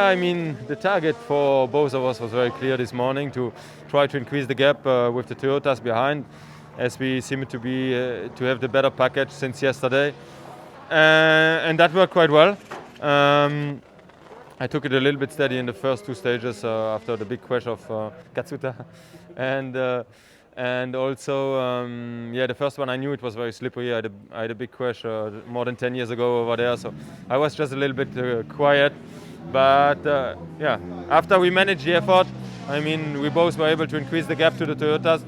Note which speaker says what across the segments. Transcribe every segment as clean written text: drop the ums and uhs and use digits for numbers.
Speaker 1: I mean, the target for both of us was very clear this morning, to try to increase the gap with the Toyotas behind, as we seem to be to have the better package since yesterday, and that worked quite well. I took it a little bit steady in the first two stages after the big crash of Katsuta, and also the first one I knew it was very slippery. I had a big crash more than 10 years ago over there, so I was just a little bit quiet. But after we managed the effort, I mean, we both were able to increase the gap to the Toyotas,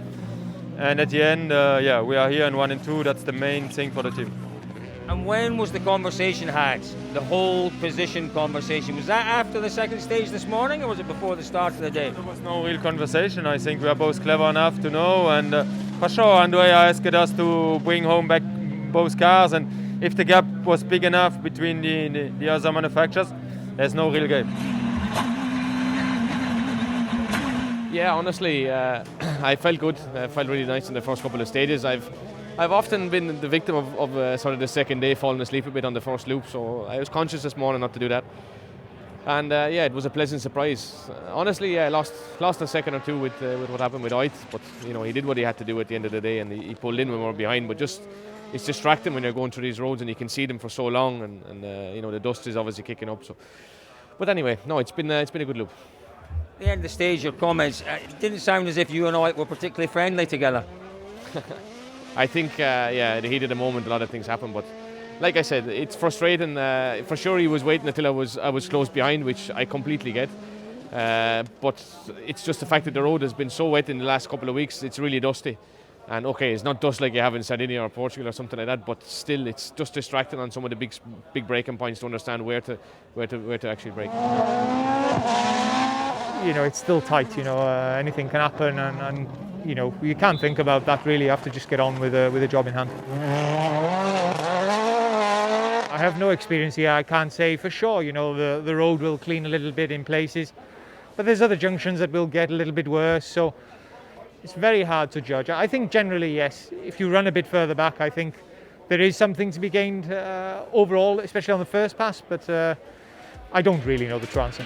Speaker 1: and at the end, we are here in 1 and 2. That's the main thing for the team.
Speaker 2: And when was the conversation had? The whole position conversation. Was that after the second stage this morning, or was it before the start of the day?
Speaker 1: There was no real conversation. I think we are both clever enough to know, and for sure Andrea asked us to bring home back both cars, and if the gap was big enough between the other manufacturers, there's no real game.
Speaker 3: Yeah, honestly, I felt good. I felt really nice in the first couple of stages. I've often been the victim of sort of the second day falling asleep a bit on the first loop, so I was conscious this morning not to do that. And it was a pleasant surprise. Honestly, I lost a second or two with what happened with Oit, but he did what he had to do at the end of the day, and he pulled in when we were behind. But just it's distracting when you're going through these roads and you can see them for so long, and the dust is obviously kicking up. So, but anyway, no, it's been a good loop.
Speaker 2: At the end of the stage, your comments, it didn't sound as if you and Oit were particularly friendly together.
Speaker 3: I think, in the heat of the moment, a lot of things happen. But like I said, it's frustrating. For sure, he was waiting until I was close behind, which I completely get. But it's just the fact that the road has been so wet in the last couple of weeks. It's really dusty, and okay, it's not dust like you have in Sardinia or Portugal or something like that. But still, it's just distracting on some of the big braking points to understand where to actually brake.
Speaker 4: It's still tight. Anything can happen, and you can't think about that really. You have to just get on with a job in hand. I have no experience here. I can't say for sure. The road will clean a little bit in places, but there's other junctions that will get a little bit worse. So it's very hard to judge. I think generally, yes, if you run a bit further back, I think there is something to be gained overall, especially on the first pass. But I don't really know the true answer.